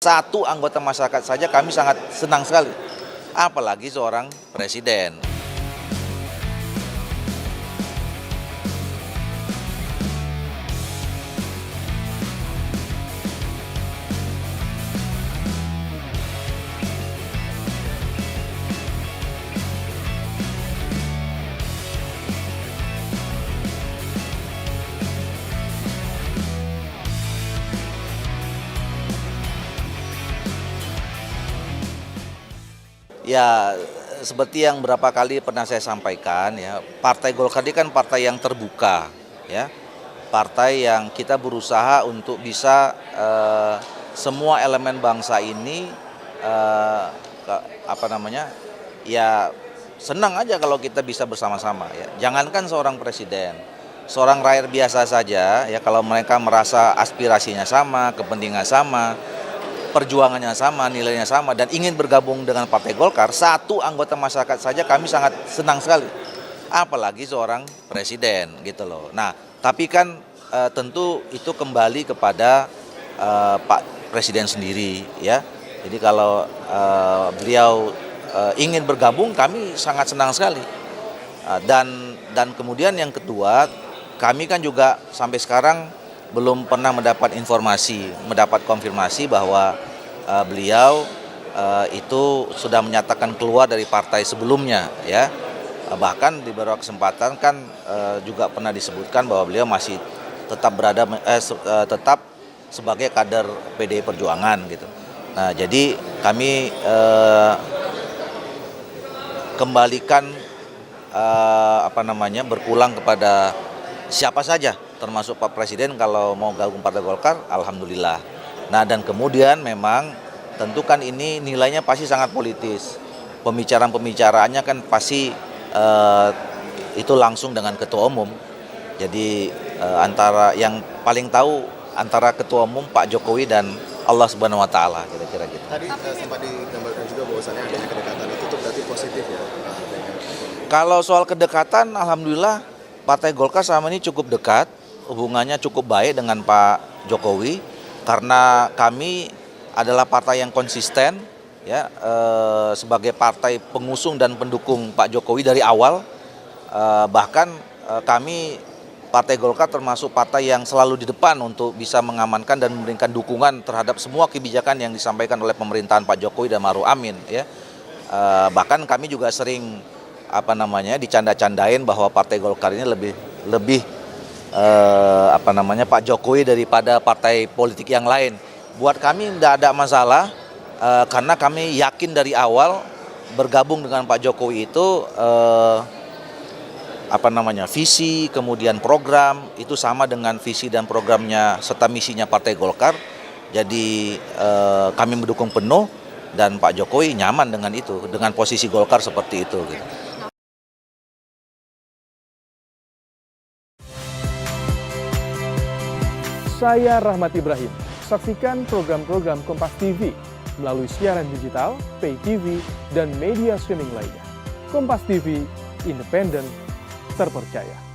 satu anggota masyarakat saja kami sangat senang sekali. Apalagi seorang presiden. Ya, seperti yang berapa kali pernah saya sampaikan ya, Partai Golkar ini kan partai yang terbuka ya. Partai yang kita berusaha untuk bisa semua elemen bangsa ini ya senang aja kalau kita bisa bersama-sama ya. Jangankan seorang presiden, seorang rakyat biasa saja ya, kalau mereka merasa aspirasinya sama, kepentingan sama, perjuangannya sama, nilainya sama, dan ingin bergabung dengan Partai Golkar, satu anggota masyarakat saja kami sangat senang sekali. Apalagi seorang presiden gitu loh. Nah, tapi kan tentu itu kembali kepada Pak Presiden sendiri ya. Jadi kalau beliau ingin bergabung, kami sangat senang sekali. Dan kemudian yang kedua, kami kan juga sampai sekarang belum pernah mendapat informasi, mendapat konfirmasi bahwa beliau itu sudah menyatakan keluar dari partai sebelumnya ya. Bahkan di beberapa kesempatan kan juga pernah disebutkan bahwa beliau masih tetap tetap sebagai kader PDI Perjuangan gitu. Nah, jadi kami kembalikan berpulang kepada siapa saja, termasuk Pak Presiden kalau mau gabung Partai Golkar, alhamdulillah. Nah, dan kemudian memang tentu kan ini nilainya pasti sangat politis. Pembicaraannya kan pasti itu langsung dengan Ketua Umum. Jadi antara yang paling tahu antara Ketua Umum Pak Jokowi dan Allah Subhanahu Wa Taala, kira-kira gitu. Tadi sempat digambarkan juga bahwasannya adanya kedekatan itu berarti positif ya? Kalau soal kedekatan, alhamdulillah Partai Golkar selama ini cukup dekat, hubungannya cukup baik dengan Pak Jokowi, karena kami adalah partai yang konsisten ya, sebagai partai pengusung dan pendukung Pak Jokowi dari awal. Bahkan kami Partai Golkar termasuk partai yang selalu di depan untuk bisa mengamankan dan memberikan dukungan terhadap semua kebijakan yang disampaikan oleh pemerintahan Pak Jokowi dan Ma'ruf Amin ya. Bahkan kami juga sering dicanda-candain bahwa Partai Golkar ini lebih Pak Jokowi daripada partai politik yang lain. Buat kami tidak ada masalah, karena kami yakin dari awal bergabung dengan Pak Jokowi itu visi kemudian program itu sama dengan visi dan programnya serta misinya Partai Golkar. Jadi kami mendukung penuh dan Pak Jokowi nyaman dengan itu, dengan posisi Golkar seperti itu gitu. Saya Rahmat Ibrahim. Saksikan program-program Kompas TV melalui siaran digital, pay TV, dan media streaming lainnya. Kompas TV, independen, terpercaya.